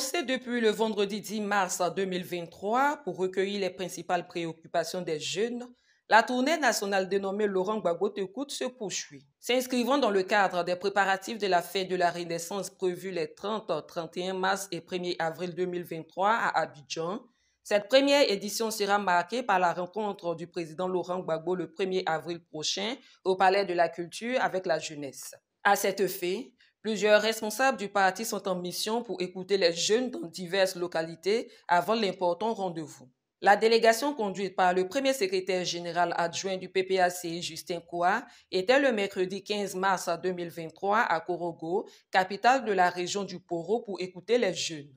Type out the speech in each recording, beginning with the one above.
Lancée depuis le vendredi 10 mars 2023 pour recueillir les principales préoccupations des jeunes, la tournée nationale dénommée Laurent Gbagbo t'écoute se poursuit. S'inscrivant dans le cadre des préparatifs de la fête de la Renaissance prévue les 30, 31 mars et 1er avril 2023 à Abidjan, cette première édition sera marquée par la rencontre du président Laurent Gbagbo le 1er avril prochain au Palais de la Culture avec la jeunesse. À cet effet, plusieurs responsables du parti sont en mission pour écouter les jeunes dans diverses localités avant l'important rendez-vous. La délégation conduite par le premier secrétaire général adjoint du PPACI, Justin Koua, était le mercredi 15 mars 2023 à Korogo, capitale de la région du Poro, pour écouter les jeunes.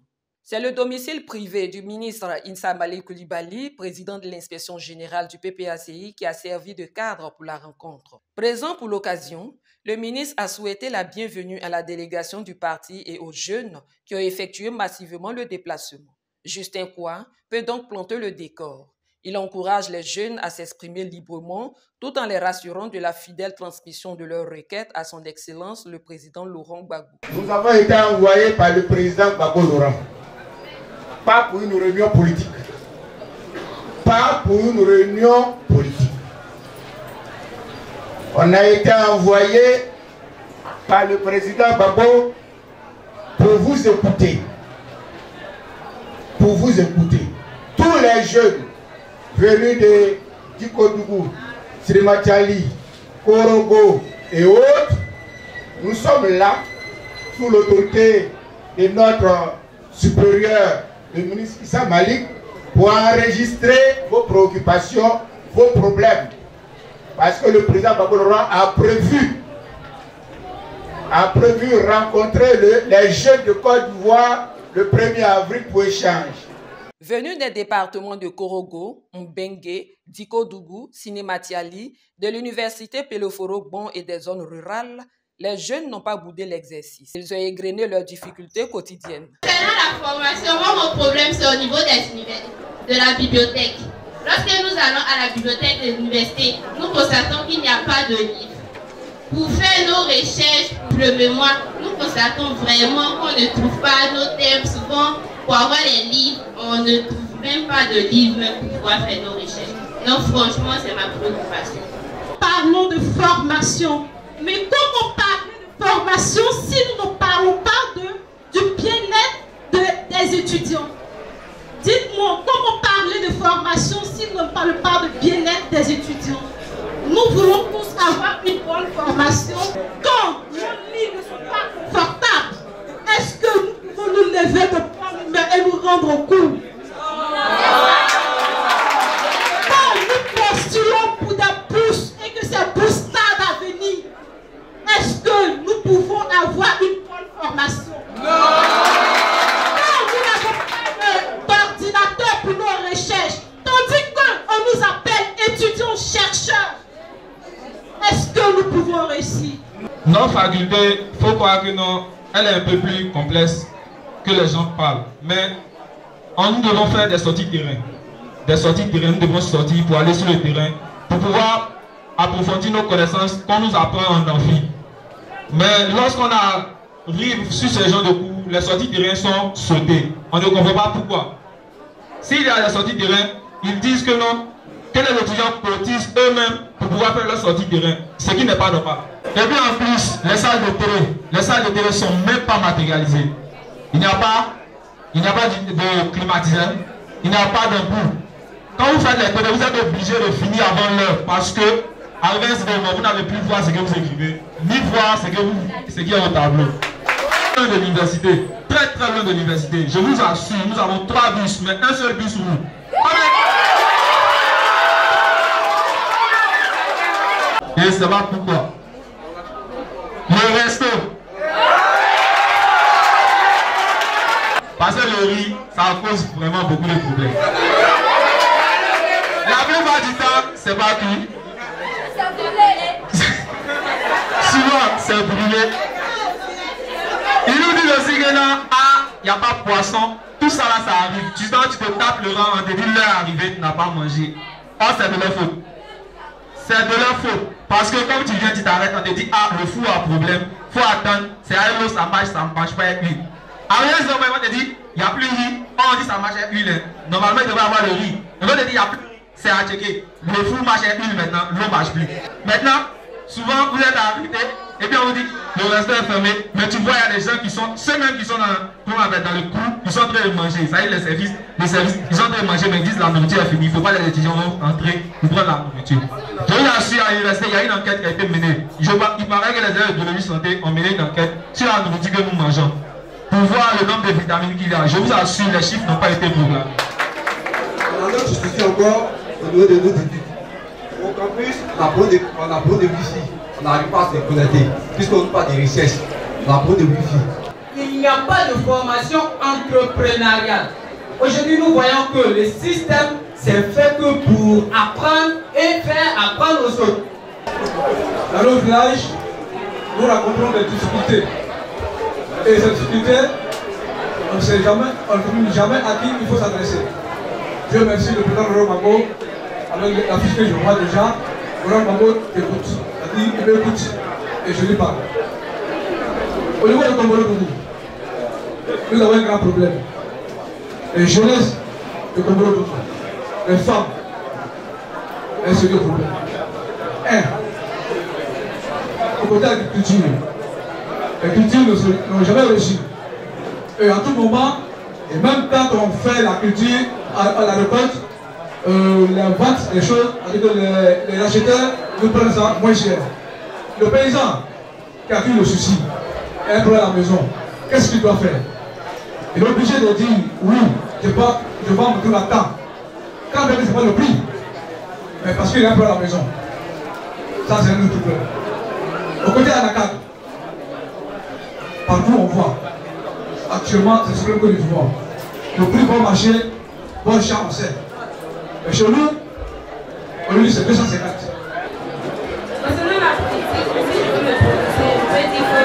C'est le domicile privé du ministre Insa Malik Coulibaly, président de l'inspection générale du PPACI, qui a servi de cadre pour la rencontre. Présent pour l'occasion, le ministre a souhaité la bienvenue à la délégation du parti et aux jeunes qui ont effectué massivement le déplacement. Justin Koua peut donc planter le décor. Il encourage les jeunes à s'exprimer librement tout en les rassurant de la fidèle transmission de leurs requêtes à son Excellence le président Laurent Gbagbo. Nous avons été envoyés par le président Gbagbo Laurent, pas pour une réunion politique, pas pour une réunion politique. On a été envoyé par le président Gbagbo pour vous écouter. Pour vous écouter. Tous les jeunes venus de Dikodougou, Srimatiali, Korogo et autres, nous sommes là sous l'autorité de notre supérieur, le ministre Issa Malik, pour enregistrer vos préoccupations, vos problèmes. Parce que le président Gbagbo Laurent a prévu rencontrer les jeunes de Côte d'Ivoire le 1er avril pour échange. Venus des départements de Korogo, Mbengue, Dikodougou, Sinematiali, de l'université Peloforo-Bon et des zones rurales, les jeunes n'ont pas boudé l'exercice. Ils ont égrené leurs difficultés quotidiennes. Concernant la formation, mon problème c'est au niveau de la bibliothèque. Lorsque nous allons à la bibliothèque de l'université, nous constatons qu'il n'y a pas de livres. Pour faire nos recherches pour le mémoire, nous constatons vraiment qu'on ne trouve pas nos thèmes. Souvent, pour avoir les livres, on ne trouve même pas de livres même pour pouvoir faire nos recherches. Donc franchement, c'est ma préoccupation. Parlons de formation. Mais comment parler de formation si nous ne parlons pas du bien-être des étudiants? Dites-moi, comment parler de formation si nous ne parlons pas de bien-être des étudiants? Nous voulons tous avoir une bonne formation. Quand nos lits ne sont pas confortables, est-ce que nous pouvons nous lever de prendre et nous rendre au cours? Quand nous postulons pour des bourses et que ces bourses tardent à venir, est-ce que nous pouvons avoir une bonne formation? Quand nous n'avons pas d'ordinateur pour nos recherches, tandis qu'on nous appelle étudiants-chercheurs, est-ce que nous pouvons réussir? Notre faculté, il faut croire que non, elle est un peu plus complexe que les gens parlent. Mais nous devons faire des sorties de terrain. Des sorties de terrain, nous devons sortir pour aller sur le terrain, pour pouvoir approfondir nos connaissances qu'on nous apprend en amphi. Mais lorsqu'on arrive sur ce genre de cours, les sorties de terrain sont sautées. On ne comprend pas pourquoi. S'il y a des sorties de terrain, ils disent que non, que les étudiants cotisent eux-mêmes pour pouvoir faire leur sortie de terrain, ce qui n'est pas normal. Et puis en plus, les salles de télé ne sont même pas matérialisées. Il n'y a pas de climatiseur, il n'y a pas d'embout. Quand vous faites les télé, vous êtes obligé de finir avant l'heure parce que, à l'inverse, vous n'avez plus voir ce que vous écrivez, ni voir ce qui est au tableau. Loin de l'université, très très loin de l'université. Je vous assure, nous avons 3 bus, mais un seul bus où. Et c'est pas pourquoi. Le resto. Parce que le riz, ça cause vraiment beaucoup de problèmes. La plupart du temps, c'est pas cuit. Souvent, c'est brûlé. Il nous dit aussi que là, il n'y a pas de poisson. Tout ça là, ça arrive. Tu te tapes le rang, on te dit l'heure arrivée, tu n'as pas mangé. Oh, c'est de leur faute. C'est de leur faute. Parce que comme tu viens, tu t'arrêtes, on te dit, le four a problème, faut attendre, c'est à l'eau, ça marche pas avec lui. À rien, on te dit, il n'y a plus riz. On dit ça marche avec huile. Normalement, il devrait avoir le riz. On veut dire il n'y a plus riz. C'est à checker. Le four marche avec huile maintenant, l'eau ne marche plus. Maintenant, souvent, vous êtes arrivé et puis on vous dit le restaurant est fermé. Mais tu vois, il y a des gens qui sont, ceux-mêmes qui sont dans le coup, ils sont en train de manger. Ça y est, les services, ils sont en train de manger, mais ils disent la nourriture est finie. Il ne faut pas les étudiants entrer pour prendre la nourriture. Je vous assure, à l'université, il y a une enquête qui a été menée. Il paraît que les élèves de biologie santé ont mené une enquête sur la nourriture que nous mangeons pour voir le nombre de vitamines qu'il y a. Je vous assure, les chiffres n'ont pas été proclamés. On a notre souci encore au niveau de nos études. Au campus, on apprend des wifi. On n'arrive pas à se connecter. Puisqu'on n'a pas de recherche, on apprend des wifi. Il n'y a pas de formation entrepreneuriale. Aujourd'hui, nous voyons que le système c'est fait que pour apprendre et faire apprendre aux autres. Dans nos villages, nous rencontrons des difficultés. Et ces difficultés, on ne sait jamais à qui il faut s'adresser. Je remercie le président Laurent Gbagbo, avec la fiche que je vois déjà. Laurent Gbagbo écoute. Il m'écoute et je lui parle. Au niveau de Kombolo-Dougou, nous avons un grand problème. Les jeunesses de Kombolo-Dougou, les femmes, elles se deux problèmes. Au côté de l'agriculture, les cultures n'ont jamais réussi. Et à tout moment, et même quand on fait la culture à la récolte, les ventes, les choses, les acheteurs nous prennent ça moins cher. Le paysan qui a eu le souci, et un problème à la maison, qu'est-ce qu'il doit faire? Il est obligé de dire oui, je vends mon tour à temps. Quand même, ce n'est pas le prix, mais parce qu'il a un problème à la maison. Ça, c'est un autre problème. Au côté Anakad, partout on voit, actuellement, c'est ce que nous voyons. Le prix bon marché, bon champ, on sait. Mais chez nous, on lui dit c'est 250. Concernant la politique, si je peux me prononcer, je peux dire que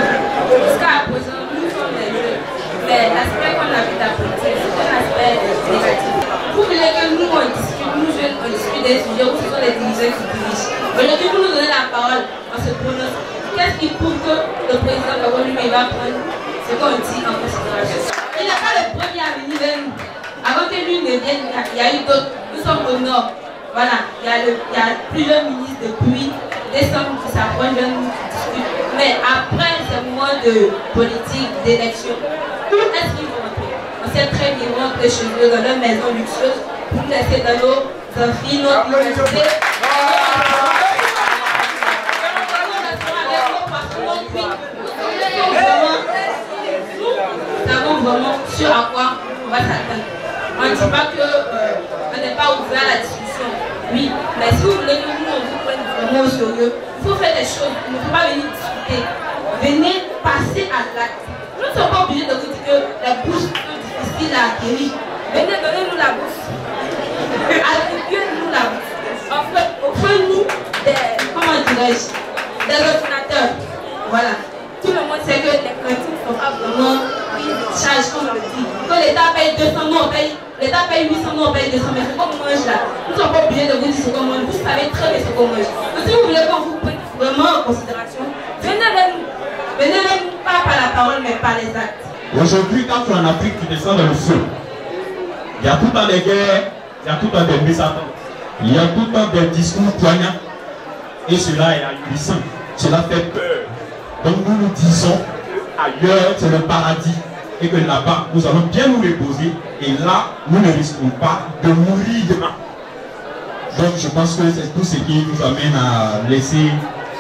jusqu'à présent, nous sommes des jeunes. Mais l'aspect qu'on a vu de la politique, c'est un aspect négatif. Vous voulez que nous, on discute, nous jeunes, on discute des sujets où ce sont les dirigeants qui dirigent. Aujourd'hui, vous nous donnez la parole, on se prononce. Qu'est-ce qui prouve que le président Gbagbo lui-même va prendre ce qu'on dit en considération? Il n'est pas le premier à venir vers nous. Avant que lui ne vienne, il y a eu d'autres. Nous sommes au nord. Voilà, il y a plusieurs ministres depuis décembre qui s'approchent de nous, qui discutent. Mais après ce moment de politique, d'élection, où est-ce qu'ils vont rentrer? On sait très bien rentrer chez eux dans leur maison luxueuse pour nous laisser dans nos amphis, notre université. Nous savons vraiment sur à quoi on va s'attendre. On ne dit pas qu'on n'est pas ouvert à la discussion. Oui, mais si vous voulez que nous, on vous prenne vraiment au sérieux, il faut faire des choses. Il ne faut pas venir discuter. Venez passer à l'acte. Nous ne sommes pas obligés de vous dire que la bourse est difficile à acquérir. Venez, donnez-nous la bourse. Attribuez-nous la bourse. Offrez-nous des, comment dirais-je, des ordinateurs. Voilà. Tout le monde sait que les cantines ne sont pas vraiment pris de charge, comme on le dit. Que l'État paye 200, nous on paye, l'État paye 800, nous on paye 200, mais ce qu'on mange là, nous ne sommes pas obligés de vous dire ce qu'on mange. Vous savez très bien ce qu'on mange. Donc si vous voulez qu'on vous prenne vraiment en considération, venez vers nous. Venez vers nous, pas par la parole, mais par les actes. Aujourd'hui, quand tu es en Afrique, tu descends dans le feu. Il y a tout le temps des guerres, il y a tout le temps des mésententes, il y a tout le temps des discours poignants. Et cela est ahurissant, cela fait peur. Donc nous nous disons ailleurs c'est le paradis et que là-bas nous allons bien nous reposer et là nous ne risquons pas de mourir demain. Donc je pense que c'est tout ce qui nous amène à laisser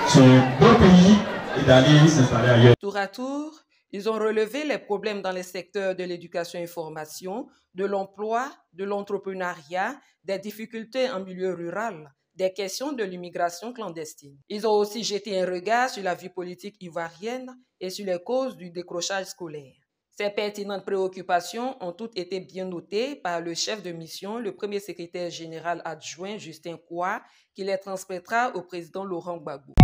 ce beau pays et d'aller s'installer ailleurs. Tour à tour, ils ont relevé les problèmes dans les secteurs de l'éducation et formation, de l'emploi, de l'entrepreneuriat, des difficultés en milieu rural, des questions de l'immigration clandestine. Ils ont aussi jeté un regard sur la vie politique ivoirienne et sur les causes du décrochage scolaire. Ces pertinentes préoccupations ont toutes été bien notées par le chef de mission, le premier secrétaire général adjoint Justin Kouah, qui les transmettra au président Laurent Gbagbo.